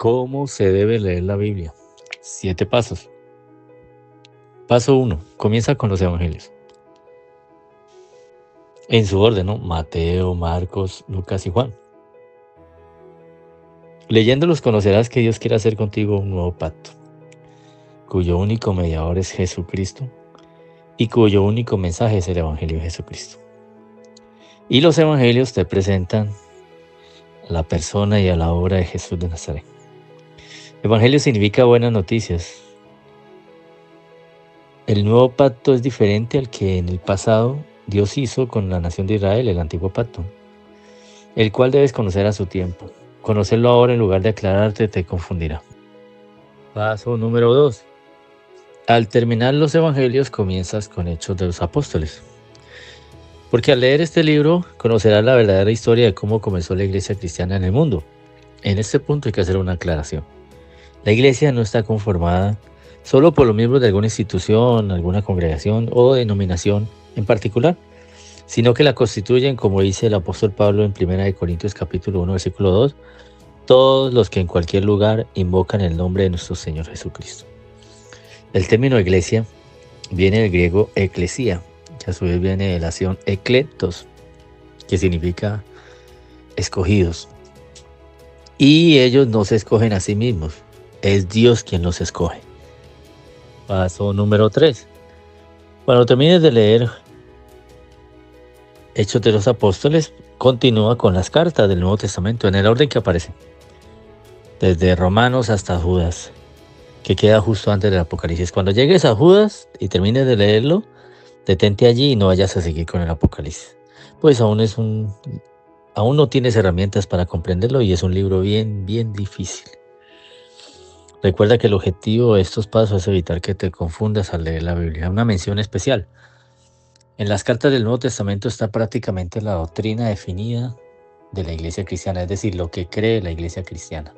¿Cómo se debe leer la Biblia? 7 pasos. Paso 1. Comienza con los evangelios. En su orden, ¿no? Mateo, Marcos, Lucas y Juan. Leyéndolos conocerás que Dios quiere hacer contigo un nuevo pacto, cuyo único mediador es Jesucristo y cuyo único mensaje es el Evangelio de Jesucristo. Y los evangelios te presentan a la persona y a la obra de Jesús de Nazaret. Evangelio significa buenas noticias. El nuevo pacto es diferente al que en el pasado Dios hizo con la nación de Israel, el antiguo pacto, el cual debes conocer a su tiempo. Conocerlo ahora en lugar de aclararte te confundirá. Paso número 2. Al terminar los evangelios comienzas con Hechos de los Apóstoles. Porque al leer este libro conocerás la verdadera historia de cómo comenzó la iglesia cristiana en el mundo. En este punto hay que hacer una aclaración. La iglesia no está conformada solo por los miembros de alguna institución, alguna congregación o denominación en particular, sino que la constituyen, como dice el apóstol Pablo en 1 Corintios capítulo 1, versículo 2, todos los que en cualquier lugar invocan el nombre de nuestro Señor Jesucristo. El término iglesia viene del griego eclesia, que a su vez viene de la acción ekletos, que significa escogidos. Y ellos no se escogen a sí mismos, es Dios quien los escoge. Paso número 3. Cuando termines de leer Hechos de los Apóstoles, continúa con las cartas del Nuevo Testamento en el orden que aparece, desde Romanos hasta Judas, que queda justo antes del Apocalipsis. Cuando llegues a Judas y termines de leerlo, detente allí y no vayas a seguir con el Apocalipsis, pues aún no tienes herramientas para comprenderlo y es un libro bien difícil. Recuerda que el objetivo de estos pasos es evitar que te confundas al leer la Biblia. Una mención especial. En las cartas del Nuevo Testamento está prácticamente la doctrina definida de la iglesia cristiana, es decir, lo que cree la iglesia cristiana.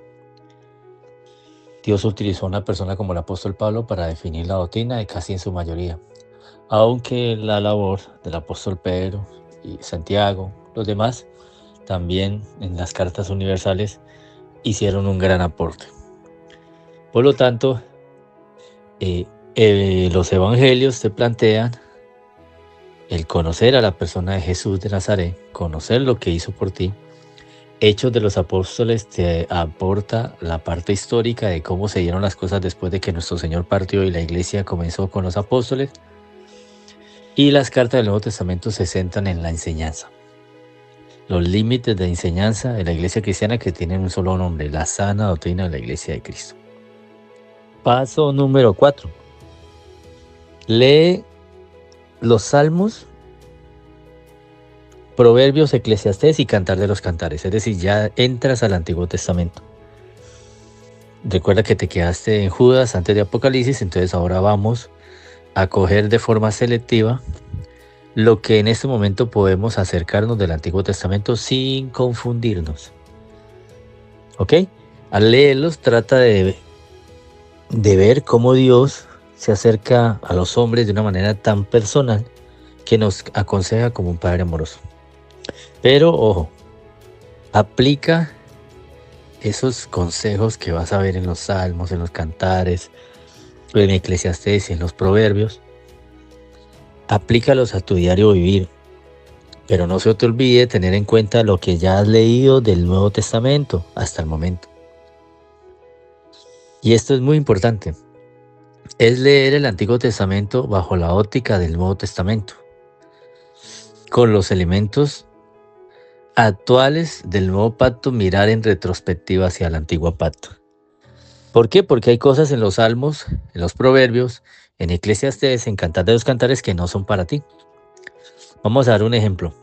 Dios utilizó a una persona como el apóstol Pablo para definir la doctrina y casi en su mayoría, aunque la labor del apóstol Pedro y Santiago, los demás, también en las cartas universales hicieron un gran aporte. Por lo tanto, los evangelios te plantean el conocer a la persona de Jesús de Nazaret, conocer lo que hizo por ti. Hechos de los Apóstoles te aporta la parte histórica de cómo se dieron las cosas después de que nuestro Señor partió y la iglesia comenzó con los apóstoles. Y las cartas del Nuevo Testamento se centran en la enseñanza. Los límites de enseñanza de la iglesia cristiana que tienen un solo nombre, la sana doctrina de la iglesia de Cristo. Paso número 4. Lee los Salmos, Proverbios, Eclesiastés y Cantar de los Cantares. Es decir, ya entras al Antiguo Testamento. Recuerda que te quedaste en Judas antes de Apocalipsis, entonces ahora vamos a coger de forma selectiva lo que en este momento podemos acercarnos del Antiguo Testamento sin confundirnos. ¿Ok? Al leerlos trata de ver cómo Dios se acerca a los hombres de una manera tan personal que nos aconseja como un padre amoroso. Pero ojo, aplica esos consejos que vas a ver en los Salmos, en los Cantares, en Eclesiastés y en los Proverbios. Aplícalos a tu diario vivir, pero no se te olvide tener en cuenta lo que ya has leído del Nuevo Testamento hasta el momento. Y esto es muy importante. Es leer el Antiguo Testamento bajo la óptica del Nuevo Testamento, con los elementos actuales del Nuevo Pacto, mirar en retrospectiva hacia el Antiguo Pacto. ¿Por qué? Porque hay cosas en los Salmos, en los Proverbios, en Eclesiastés, en Cantar de los Cantares que no son para ti. Vamos a dar un ejemplo.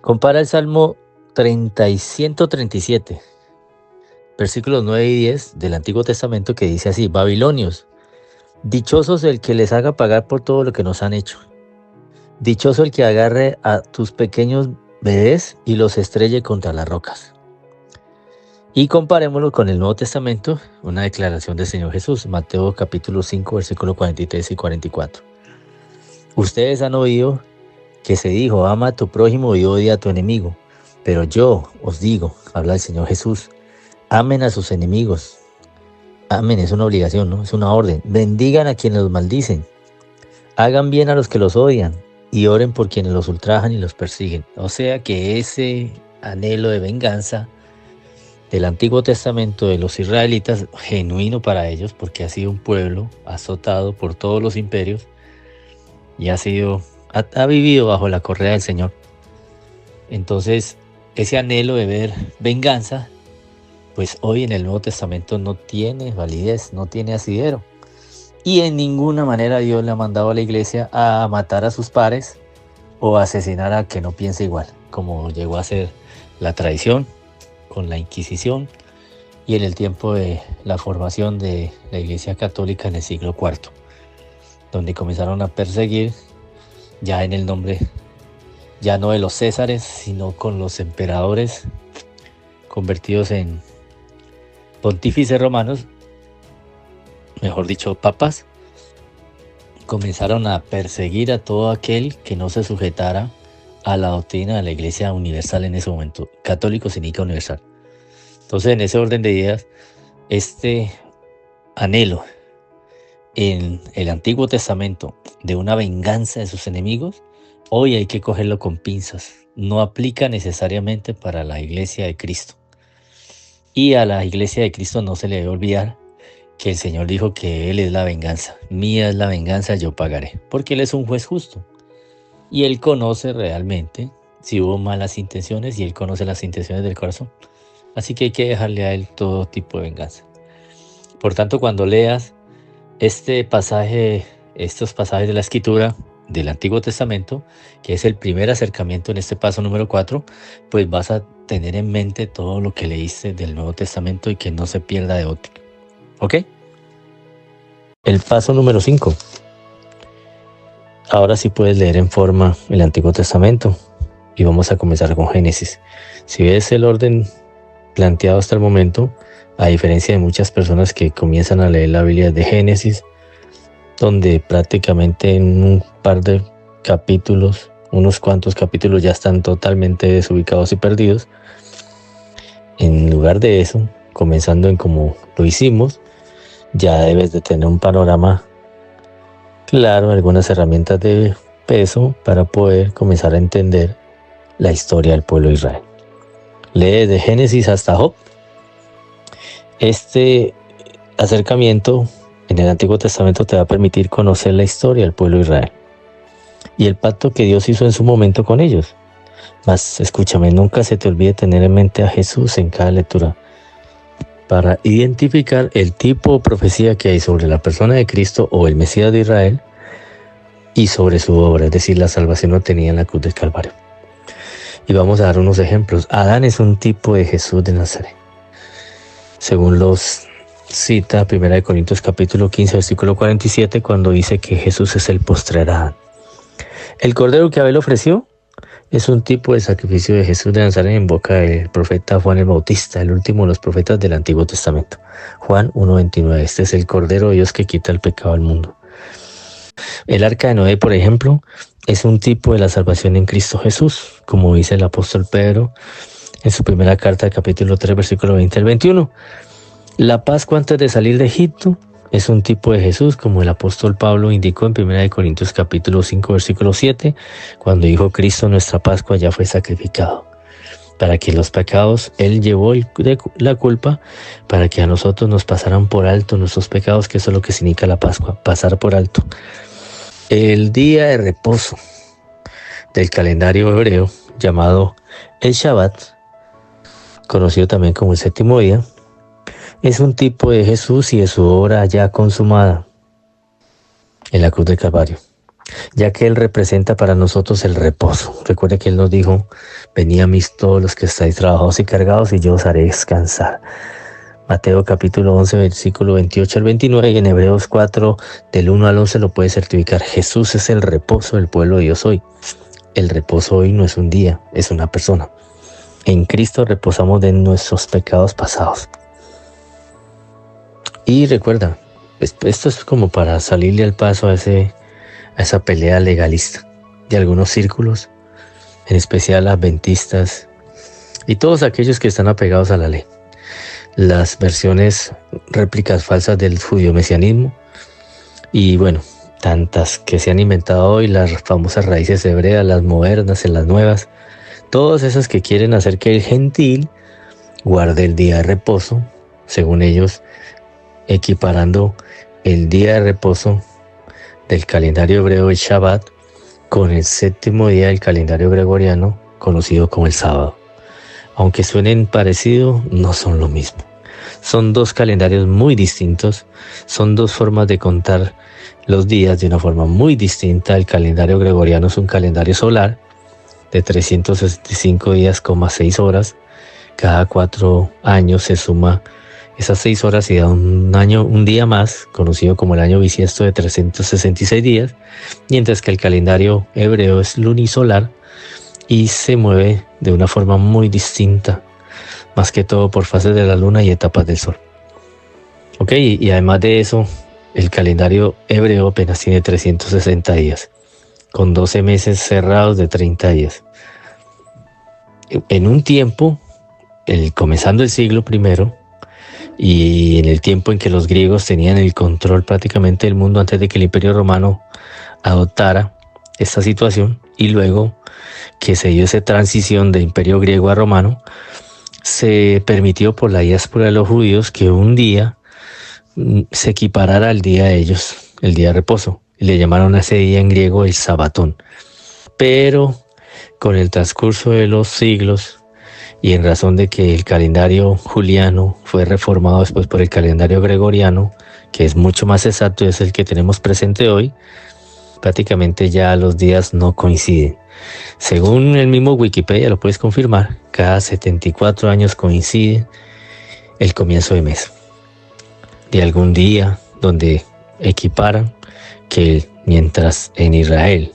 Compara el Salmo 137, versículos 9 y 10 del Antiguo Testamento, que dice así: Babilonios, dichosos el que les haga pagar por todo lo que nos han hecho. Dichoso el que agarre a tus pequeños bebés y los estrelle contra las rocas. Y comparémoslo con el Nuevo Testamento, una declaración del Señor Jesús, Mateo capítulo 5, versículos 43 y 44. Ustedes han oído que se dijo: ama a tu prójimo y odia a tu enemigo. Pero yo os digo, habla el Señor Jesús, Amen a sus enemigos. Amen, es una obligación, ¿no? Es una orden. Bendigan a quienes los maldicen. Hagan bien a los que los odian y oren por quienes los ultrajan y los persiguen. O sea que ese anhelo de venganza del Antiguo Testamento de los israelitas, genuino para ellos, porque ha sido un pueblo azotado por todos los imperios y ha vivido bajo la correa del Señor. Entonces, ese anhelo de ver venganza, pues hoy en el Nuevo Testamento no tiene validez, no tiene asidero. Y en ninguna manera Dios le ha mandado a la iglesia a matar a sus pares o a asesinar a que no piense igual, como llegó a ser la tradición con la Inquisición y en el tiempo de la formación de la Iglesia Católica en el siglo IV, donde comenzaron a perseguir ya en el nombre, ya no de los césares, sino con los emperadores convertidos en pontífices romanos, mejor dicho, papas. Comenzaron a perseguir a todo aquel que no se sujetara a la doctrina de la Iglesia Universal en ese momento, católico significa universal. Entonces, en ese orden de ideas, este anhelo en el Antiguo Testamento de una venganza de sus enemigos, hoy hay que cogerlo con pinzas. No aplica necesariamente para la Iglesia de Cristo. Y a la Iglesia de Cristo no se le debe olvidar que el Señor dijo que Él es la venganza. Mía es la venganza, yo pagaré. Porque Él es un juez justo. Y Él conoce realmente si hubo malas intenciones y Él conoce las intenciones del corazón. Así que hay que dejarle a Él todo tipo de venganza. Por tanto, cuando leas estos pasajes de la Escritura del Antiguo Testamento, que es el primer acercamiento en este paso número 4, pues vas a tener en mente todo lo que leíste del Nuevo Testamento y que no se pierda de otro. ¿Ok? El paso número 5. Ahora sí puedes leer en forma el Antiguo Testamento y vamos a comenzar con Génesis. Si ves el orden planteado hasta el momento, a diferencia de muchas personas que comienzan a leer la Biblia de Génesis, donde prácticamente en un par de capítulos, unos cuantos capítulos ya están totalmente desubicados y perdidos, en lugar de eso, comenzando en como lo hicimos, ya debes de tener un panorama claro, algunas herramientas de peso para poder comenzar a entender la historia del pueblo de Israel. Lee de Génesis hasta Job. Este acercamiento en el Antiguo Testamento te va a permitir conocer la historia del pueblo de Israel y el pacto que Dios hizo en su momento con ellos. Mas escúchame, nunca se te olvide tener en mente a Jesús en cada lectura para identificar el tipo de profecía que hay sobre la persona de Cristo o el Mesías de Israel y sobre su obra, es decir, la salvación obtenida en la cruz del Calvario. Y vamos a dar unos ejemplos. Adán es un tipo de Jesús de Nazaret. Según los cita 1 Corintios capítulo 15, versículo 47, cuando dice que Jesús es el postrer Adán. El cordero que Abel ofreció es un tipo de sacrificio de Jesús de Nazaret en boca del profeta Juan el Bautista, el último de los profetas del Antiguo Testamento. Juan 1:29, este es el cordero de Dios que quita el pecado del mundo. El arca de Noé, por ejemplo, es un tipo de la salvación en Cristo Jesús, como dice el apóstol Pedro en su primera carta, capítulo 3, versículo 20 al 21. La Pascua antes de salir de Egipto es un tipo de Jesús, como el apóstol Pablo indicó en 1 Corintios capítulo 5, versículo 7, cuando dijo Cristo nuestra Pascua ya fue sacrificado. Para que los pecados, Él llevó la culpa, para que a nosotros nos pasaran por alto nuestros pecados, que eso es lo que significa la Pascua, pasar por alto. El día de reposo del calendario hebreo, llamado el Shabbat, conocido también como el séptimo día, es un tipo de Jesús y de su obra ya consumada en la cruz del Calvario, ya que Él representa para nosotros el reposo. Recuerde que Él nos dijo, venid a mí todos los que estáis trabajados y cargados y yo os haré descansar. Mateo capítulo 11, versículo 28 al 29, y en Hebreos 4, del 1 al 11 lo puede certificar. Jesús es el reposo del pueblo de Dios hoy. El reposo hoy no es un día, es una persona. En Cristo reposamos de nuestros pecados pasados. Y recuerda, esto es como para salirle al paso a esa pelea legalista de algunos círculos, en especial adventistas y todos aquellos que están apegados a la ley. las versiones réplicas falsas del judío-mesianismo y bueno, tantas que se han inventado hoy, las famosas raíces hebreas, las modernas, en las nuevas, todas esas que quieren hacer que el gentil guarde el día de reposo, según ellos, equiparando el día de reposo del calendario hebreo, el Shabbat, con el séptimo día del calendario gregoriano, conocido como el sábado. Aunque suenen parecido, no son lo mismo. Son dos calendarios muy distintos, son dos formas de contar los días de una forma muy distinta. El calendario gregoriano es un calendario solar de 365 días, 6 horas. Cada 4 años se suma esas 6 horas y da un día más, conocido como el año bisiesto de 366 días, mientras que el calendario hebreo es lunisolar y se mueve de una forma muy distinta, más que todo por fases de la luna y etapas del sol. Ok, y además de eso, el calendario hebreo apenas tiene 360 días, con 12 meses cerrados de 30 días. En un tiempo, comenzando el siglo I, y en el tiempo en que los griegos tenían el control prácticamente del mundo antes de que el Imperio Romano adoptara esta situación, y luego que se dio esa transición de Imperio griego a romano, se permitió por la diáspora de los judíos que un día se equiparara al día de ellos, el día de reposo, y le llamaron a ese día en griego el sabatón. Pero con el transcurso de los siglos, y en razón de que el calendario juliano fue reformado después por el calendario gregoriano, que es mucho más exacto y es el que tenemos presente hoy, prácticamente ya los días no coinciden. Según el mismo Wikipedia, lo puedes confirmar, cada 74 años coincide el comienzo de mes, de algún día donde equiparan que mientras en Israel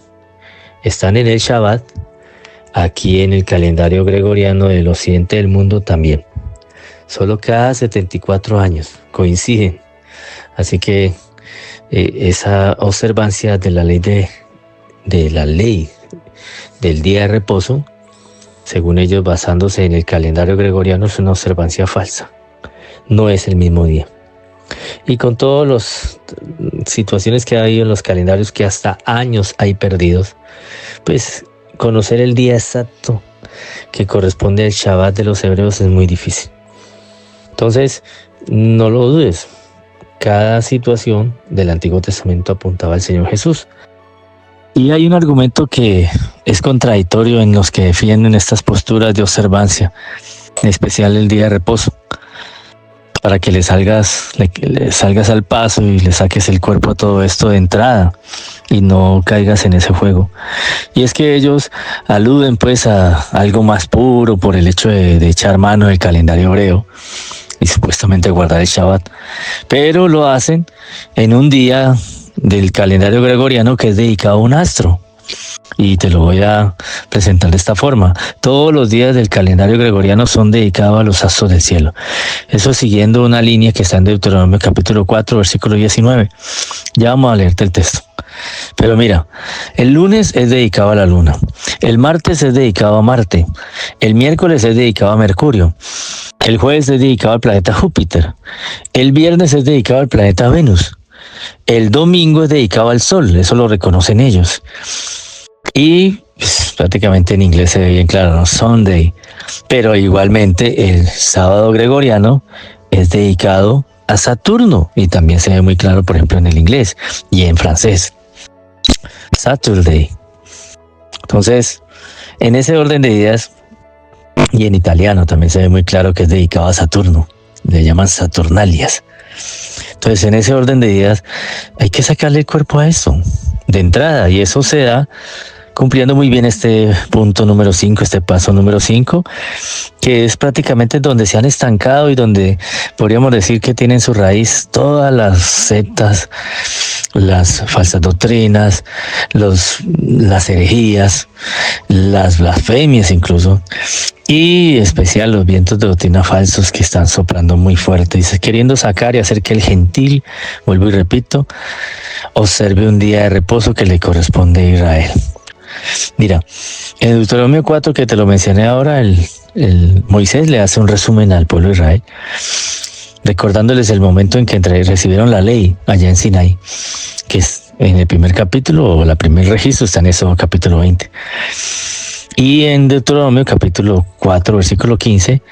están en el Shabbat, aquí en el calendario gregoriano del occidente del mundo también. Solo cada 74 años coinciden. Así que esa observancia de la ley del día de reposo, según ellos basándose en el calendario gregoriano, es una observancia falsa. No es el mismo día. Y con todas las situaciones que ha habido en los calendarios, que hasta años hay perdidos, pues conocer el día exacto que corresponde al Shabbat de los hebreos es muy difícil. Entonces, no lo dudes. Cada situación del Antiguo Testamento apuntaba al Señor Jesús. Y hay un argumento que es contradictorio en los que defienden estas posturas de observancia, en especial el día de reposo, para que le salgas al paso y le saques el cuerpo a todo esto de entrada y no caigas en ese juego. Y es que ellos aluden pues a algo más puro por el hecho de echar mano del calendario hebreo y supuestamente guardar el Shabbat, pero lo hacen en un día del calendario gregoriano que es dedicado a un astro. Y te lo voy a presentar de esta forma. Todos los días del calendario gregoriano son dedicados a los astros del cielo. Eso siguiendo una línea que está en Deuteronomio capítulo 4, versículo 19. Ya vamos a leerte el texto. Pero mira, el lunes es dedicado a la luna. El martes es dedicado a Marte. El miércoles es dedicado a Mercurio. El jueves es dedicado al planeta Júpiter. El viernes es dedicado al planeta Venus. El domingo es dedicado al sol. Eso lo reconocen ellos. Y pues, prácticamente en inglés se ve bien claro, ¿no? Sunday. Pero igualmente el sábado gregoriano es dedicado a Saturno. Y también se ve muy claro, por ejemplo, en el inglés y en francés. Saturday. Entonces, en ese orden de ideas, y en italiano también se ve muy claro que es dedicado a Saturno. Le llaman Saturnalias. Entonces, en ese orden de ideas, hay que sacarle el cuerpo a esto de entrada, y eso se da cumpliendo muy bien este punto número 5, este paso número 5, que es prácticamente donde se han estancado y donde podríamos decir que tienen su raíz todas las sectas, las falsas doctrinas, las herejías, las blasfemias incluso, y en especial los vientos de doctrina falsos que están soplando muy fuerte, dice, queriendo sacar y hacer que el gentil, vuelvo y repito, observe un día de reposo que le corresponde a Israel. Mira, en Deuteronomio 4, que te lo mencioné ahora, el Moisés le hace un resumen al pueblo de Israel recordándoles el momento en que recibieron la ley allá en Sinaí, que es en el primer capítulo, o el primer registro está en eso, capítulo 20. Y en Deuteronomio, capítulo 4, versículo 15,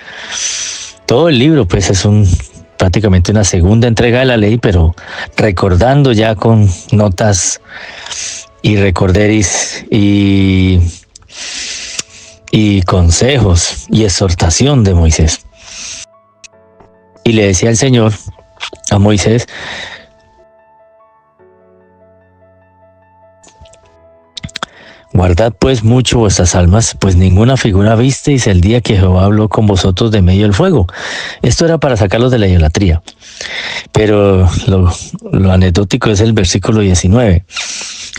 todo el libro pues es prácticamente una segunda entrega de la ley, pero recordando ya con notas y recorderis y consejos y exhortación de Moisés. Y le decía el Señor a Moisés: guardad pues mucho vuestras almas, pues ninguna figura visteis el día que Jehová habló con vosotros de medio del fuego. Esto era para sacarlos de la idolatría. Pero lo anecdótico es el versículo 19.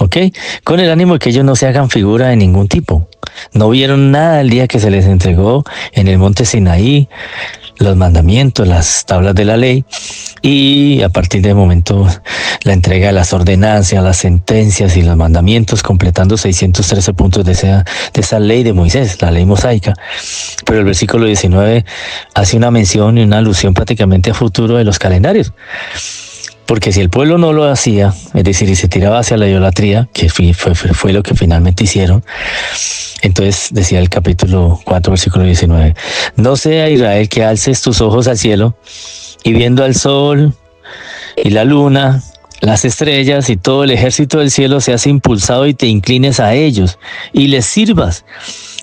¿Ok? Con el ánimo de que ellos no se hagan figura de ningún tipo. No vieron nada el día que se les entregó en el monte Sinaí los mandamientos, las tablas de la ley, y a partir de momento la entrega de las ordenanzas, las sentencias y los mandamientos, completando 613 puntos de esa ley de Moisés, la ley mosaica. Pero el versículo 19 hace una mención y una alusión prácticamente a futuro de los calendarios. Porque si el pueblo no lo hacía, es decir, y se tiraba hacia la idolatría, que fue lo que finalmente hicieron, entonces decía el capítulo 4, versículo 19, no sea Israel que alces tus ojos al cielo y viendo al sol y la luna, las estrellas y todo el ejército del cielo seas impulsado y te inclines a ellos y les sirvas.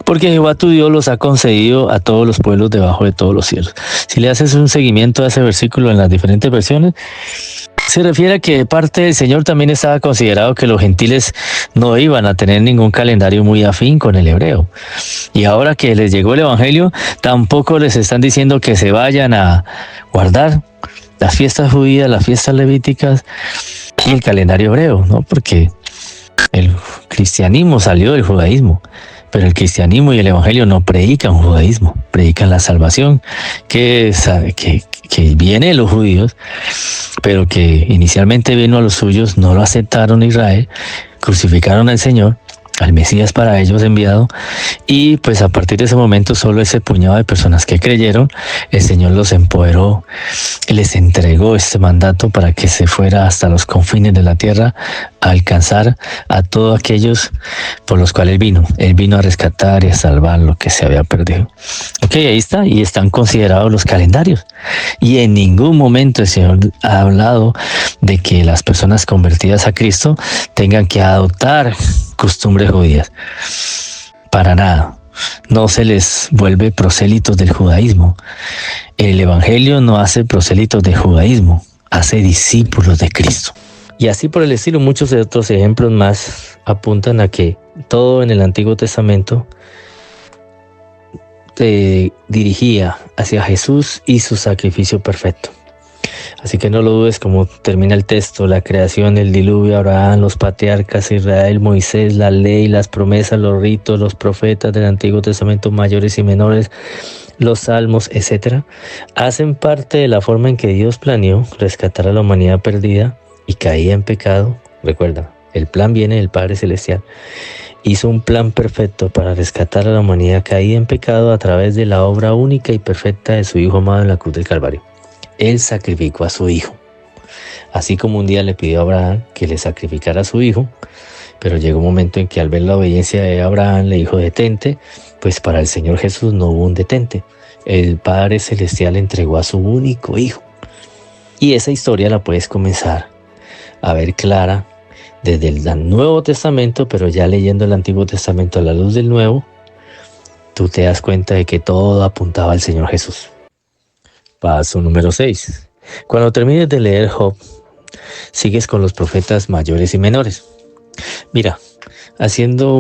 Porque Jehová tu Dios los ha concedido a todos los pueblos debajo de todos los cielos. Si le haces un seguimiento a ese versículo en las diferentes versiones, se refiere a que de parte del Señor también estaba considerado que los gentiles no iban a tener ningún calendario muy afín con el hebreo. Y ahora que les llegó el Evangelio, tampoco les están diciendo que se vayan a guardar las fiestas judías, las fiestas levíticas y el calendario hebreo, ¿no? Porque el cristianismo salió del judaísmo. Pero el cristianismo y el evangelio no predican judaísmo, predican la salvación que viene de los judíos, pero que inicialmente vino a los suyos, no lo aceptaron Israel, crucificaron al Señor, al Mesías para ellos enviado, y pues a partir de ese momento solo ese puñado de personas que creyeron, el Señor los empoderó, les entregó este mandato para que se fuera hasta los confines de la tierra a alcanzar a todos aquellos por los cuales Él vino a rescatar y a salvar lo que se había perdido. Ok, ahí está, y están considerados los calendarios. Y en ningún momento el Señor ha hablado de que las personas convertidas a Cristo tengan que adoptar costumbres judías. Para nada. No se les vuelve prosélitos del judaísmo. El evangelio no hace prosélitos del judaísmo, hace discípulos de Cristo. Y así por el estilo, muchos de otros ejemplos más apuntan a que todo en el Antiguo Testamento te dirigía hacia Jesús y su sacrificio perfecto. Así que no lo dudes, como termina el texto: la creación, el diluvio, Abraham, los patriarcas, Israel, Moisés, la ley, las promesas, los ritos, los profetas del Antiguo Testamento mayores y menores, los salmos, etc., hacen parte de la forma en que Dios planeó rescatar a la humanidad perdida y caía en pecado. Recuerda, el plan viene del Padre Celestial. Hizo un plan perfecto para rescatar a la humanidad caída en pecado a través de la obra única y perfecta de su Hijo amado en la cruz del Calvario. Él sacrificó a su Hijo, así como un día le pidió a Abraham que le sacrificara a su hijo, pero llegó un momento en que al ver la obediencia de Abraham le dijo: detente. Pues para el Señor Jesús no hubo un detente. El Padre Celestial entregó a su único Hijo. Y esa historia la puedes comenzar a ver clara desde el Nuevo Testamento, pero ya leyendo el Antiguo Testamento a la luz del Nuevo, tú te das cuenta de que todo apuntaba al Señor Jesús. Paso número 6. Cuando termines de leer Job, sigues con los profetas mayores y menores. Mira, haciendo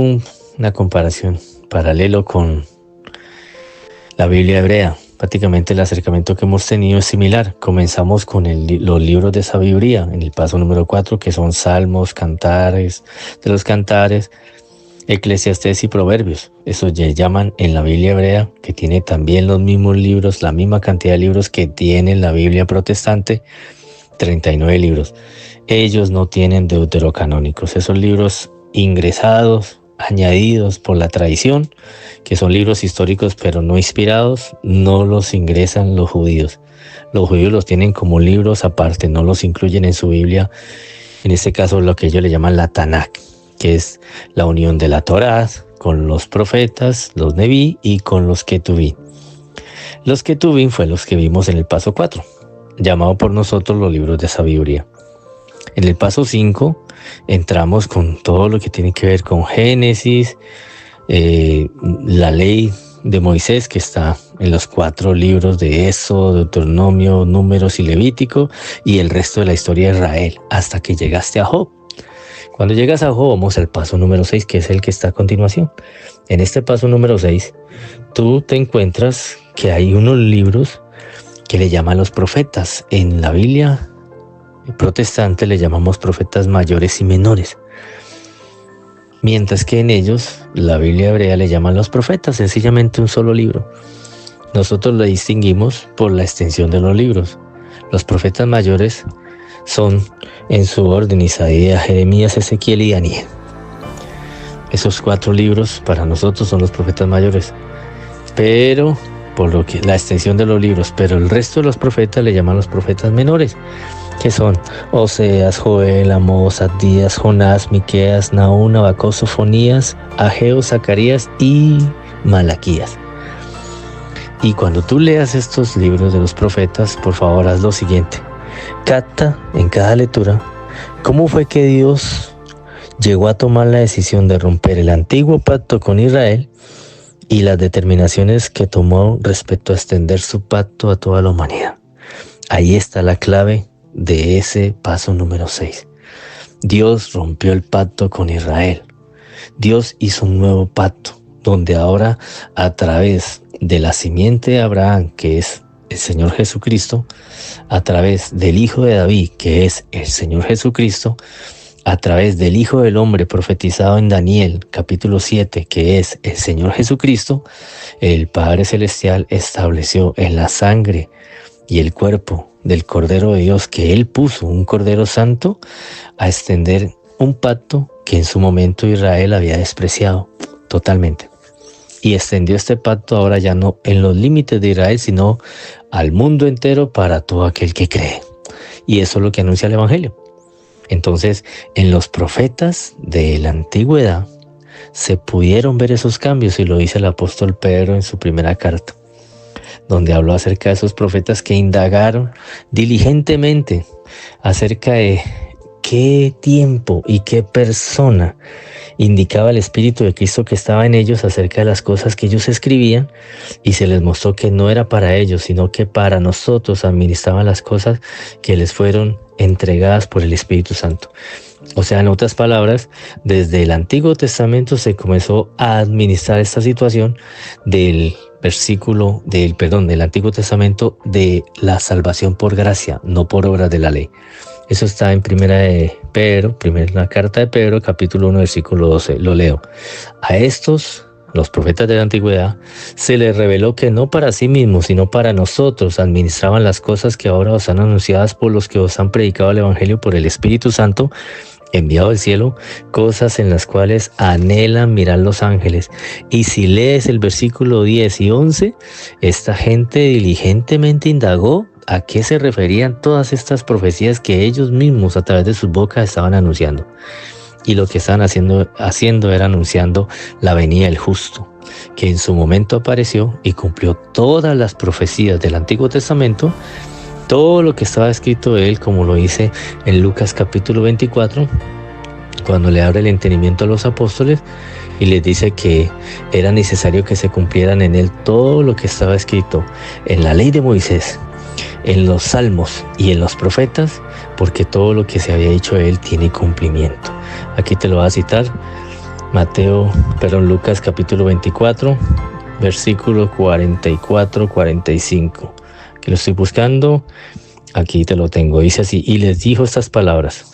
una comparación, paralelo con la Biblia hebrea, prácticamente el acercamiento que hemos tenido es similar. Comenzamos con los libros de sabiduría en el paso número 4, que son Salmos, Cantares, de los Cantares, Eclesiastés y Proverbios. Eso ya llaman en la Biblia hebrea, que tiene también los mismos libros, la misma cantidad de libros que tiene la Biblia protestante, 39 libros. Ellos no tienen deuterocanónicos, esos libros ingresados, añadidos por la tradición, que son libros históricos pero no inspirados, no los ingresan los judíos. Los judíos los tienen como libros aparte, no los incluyen en su Biblia. En este caso, lo que ellos le llaman la Tanaj, que es la unión de la Torá con los profetas, los Neví y con los Ketuvim. Los Ketuvim fue los que vimos en el paso 4, llamado por nosotros los libros de sabiduría. En el paso 5 entramos con todo lo que tiene que ver con Génesis, la ley de Moisés, que está en los 4 libros de Éxodo, Deuteronomio, Números y Levítico, y el resto de la historia de Israel, hasta que llegaste a Job. Cuando llegas a Job, vamos al paso número 6, que es el que está a continuación. En este paso número 6, tú te encuentras que hay unos libros que le llaman los profetas. En la Biblia protestante le llamamos profetas mayores y menores, mientras que en ellos, la Biblia hebrea le llaman los profetas, sencillamente un solo libro. Nosotros lo distinguimos por la extensión de los libros. Los profetas mayores son en su orden Isaías, Jeremías, Ezequiel y Daniel. Esos 4 libros para nosotros son los profetas mayores, pero por lo que la extensión de los libros, pero el resto de los profetas le llaman los profetas menores, que son Oseas, Joel, Amós, Abdías, Jonás, Miqueas, Nahum, Habacuc, Sofonías, Ageo, Zacarías y Malaquías. Y cuando tú leas estos libros de los profetas, por favor haz lo siguiente: capta en cada lectura cómo fue que Dios llegó a tomar la decisión de romper el antiguo pacto con Israel y las determinaciones que tomó respecto a extender su pacto a toda la humanidad. Ahí está la clave de ese paso número 6. Dios rompió el pacto con Israel. Dios hizo un nuevo pacto, donde ahora, a través de la simiente de Abraham, que es el Señor Jesucristo, a través del Hijo de David, que es el Señor Jesucristo, a través del Hijo del Hombre profetizado en Daniel, capítulo 7, que es el Señor Jesucristo, el Padre Celestial estableció en la sangre y el cuerpo del Cordero de Dios que Él puso, un Cordero Santo, a extender un pacto que en su momento Israel había despreciado totalmente. Y extendió este pacto ahora ya no en los límites de Israel, sino al mundo entero para todo aquel que cree. Y eso es lo que anuncia el Evangelio. Entonces, en los profetas de la antigüedad se pudieron ver esos cambios, y lo dice el apóstol Pedro en su primera carta, donde habló acerca de esos profetas que indagaron diligentemente acerca de qué tiempo y qué persona indicaba el Espíritu de Cristo que estaba en ellos acerca de las cosas que ellos escribían, y se les mostró que no era para ellos, sino que para nosotros administraban las cosas que les fueron entregadas por el Espíritu Santo. O sea, en otras palabras, desde el Antiguo Testamento se comenzó a administrar esta situación del Antiguo Testamento, de la salvación por gracia, no por obras de la ley. Eso está en primera carta de Pedro, capítulo 1, versículo 12. Lo leo. A estos, los profetas de la antigüedad, se les reveló que no para sí mismos, sino para nosotros administraban las cosas que ahora os han anunciadas por los que os han predicado el Evangelio por el Espíritu Santo, enviado del cielo, cosas en las cuales anhelan mirar los ángeles. Y si lees el versículo 10 y 11, esta gente diligentemente indagó a qué se referían todas estas profecías que ellos mismos a través de sus bocas estaban anunciando. Y lo que estaban haciendo era anunciando la venida del justo, que en su momento apareció y cumplió todas las profecías del Antiguo Testamento, todo lo que estaba escrito de él, como lo dice en Lucas capítulo 24, cuando le abre el entendimiento a los apóstoles y les dice que era necesario que se cumplieran en él todo lo que estaba escrito en la ley de Moisés, en los salmos y en los profetas, porque todo lo que se había dicho de él tiene cumplimiento. Aquí te lo voy a citar, Lucas capítulo 24, versículo 44-45. Que lo estoy buscando, aquí te lo tengo. Dice así: y les dijo estas palabras: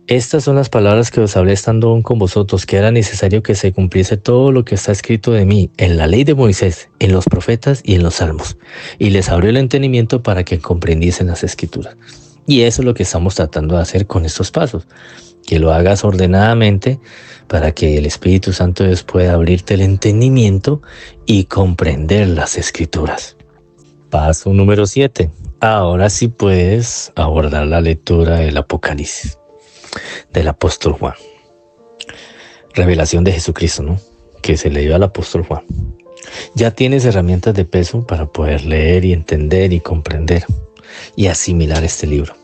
estas son las palabras que os hablé estando aún con vosotros, que era necesario que se cumpliese todo lo que está escrito de mí en la ley de Moisés, en los profetas y en los salmos. Y les abrió el entendimiento para que comprendiesen las escrituras. Y eso es lo que estamos tratando de hacer con estos pasos, que lo hagas ordenadamente para que el Espíritu Santo de Dios pueda abrirte el entendimiento y comprender las escrituras. Paso número 7. Ahora sí puedes abordar la lectura del Apocalipsis, del apóstol Juan. Revelación de Jesucristo, ¿no? Que se le dio al apóstol Juan. Ya tienes herramientas de peso para poder leer y entender y comprender y asimilar este libro,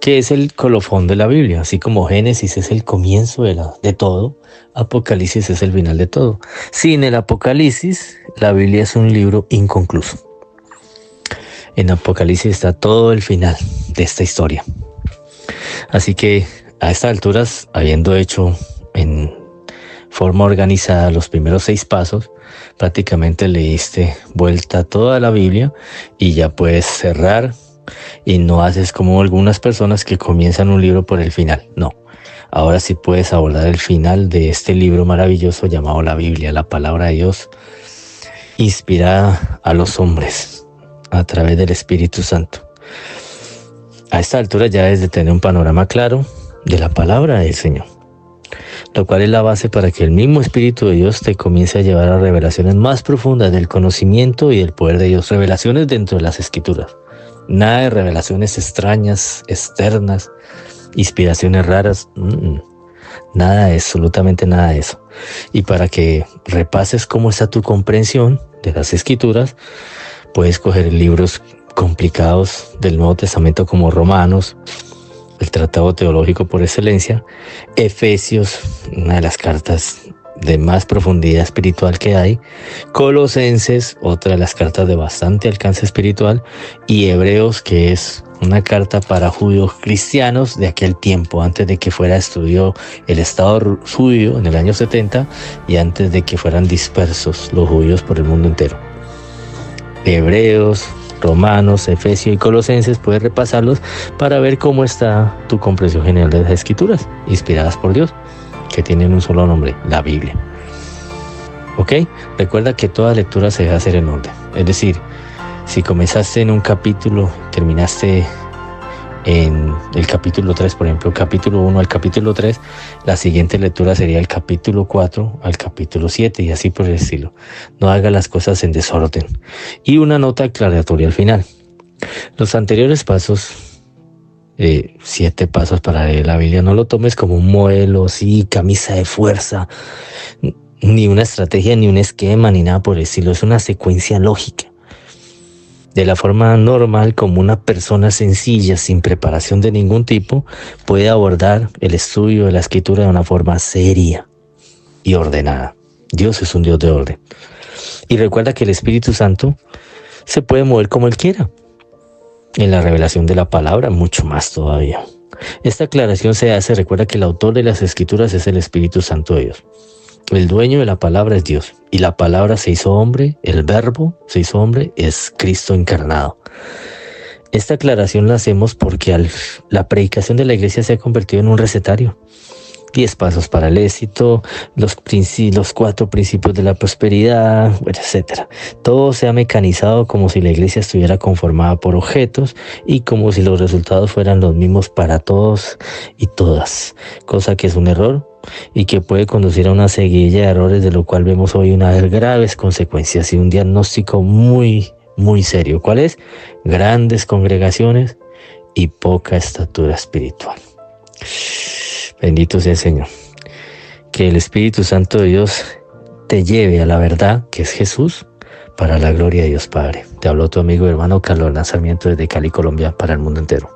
que es el colofón de la Biblia. Así como Génesis es el comienzo de todo, Apocalipsis es el final de todo. Sin el Apocalipsis, la Biblia es un libro inconcluso. En Apocalipsis está todo el final de esta historia. Así que a estas alturas, habiendo hecho en forma organizada los primeros 6 pasos, prácticamente le diste vuelta a toda la Biblia y ya puedes cerrar y no haces como algunas personas que comienzan un libro por el final. No, ahora sí puedes abordar el final de este libro maravilloso llamado la Biblia, la palabra de Dios, inspirada a los hombres a través del Espíritu Santo. A esta altura ya debes de tener un panorama claro de la palabra del Señor, lo cual es la base para que el mismo Espíritu de Dios te comience a llevar a revelaciones más profundas del conocimiento y del poder de Dios. Revelaciones dentro de las Escrituras. Nada de revelaciones extrañas, externas, inspiraciones raras. Nada de eso, absolutamente nada de eso. Y para que repases cómo está tu comprensión de las Escrituras, puedes coger libros complicados del Nuevo Testamento como Romanos, el tratado teológico por excelencia, Efesios, una de las cartas de más profundidad espiritual que hay, Colosenses, otra de las cartas de bastante alcance espiritual, y Hebreos, que es una carta para judíos cristianos de aquel tiempo, antes de que fuera destruido el Estado judío en el año 70 y antes de que fueran dispersos los judíos por el mundo entero. Hebreos, Romanos, Efesios y Colosenses, puedes repasarlos para ver cómo está tu comprensión general de las Escrituras, inspiradas por Dios, que tienen un solo nombre, la Biblia. ¿Ok? Recuerda que toda lectura se debe hacer en orden. Es decir, si comenzaste en un capítulo, terminaste en el capítulo 3, por ejemplo, capítulo 1 al capítulo 3, la siguiente lectura sería el capítulo 4 al capítulo 7 y así por el estilo. No haga las cosas en desorden. Y una nota aclaratoria al final. Los anteriores pasos, 7 pasos para leer la Biblia, no lo tomes como un modelo, sí, camisa de fuerza, ni una estrategia, ni un esquema, ni nada por el estilo. Es una secuencia lógica. De la forma normal, como una persona sencilla, sin preparación de ningún tipo, puede abordar el estudio de la Escritura de una forma seria y ordenada. Dios es un Dios de orden. Y recuerda que el Espíritu Santo se puede mover como Él quiera. En la revelación de la palabra, mucho más todavía. Esta aclaración se hace, recuerda que el autor de las Escrituras es el Espíritu Santo de Dios. El dueño de la palabra es Dios, y la palabra se hizo hombre, el verbo se hizo hombre, es Cristo encarnado. Esta aclaración la hacemos porque la predicación de la iglesia se ha convertido en un recetario. 10 pasos para el éxito, los 4 principios de la prosperidad, etc. Todo se ha mecanizado como si la iglesia estuviera conformada por objetos y como si los resultados fueran los mismos para todos y todas, cosa que es un error y que puede conducir a una seguidilla de errores, de lo cual vemos hoy unas graves consecuencias y un diagnóstico muy, muy serio. ¿Cuál es? Grandes congregaciones y poca estatura espiritual. Bendito sea el Señor. Que el Espíritu Santo de Dios te lleve a la verdad, que es Jesús, para la gloria de Dios Padre. Te habló tu amigo y hermano Carlos Hernán Sarmiento desde Cali, Colombia, para el mundo entero.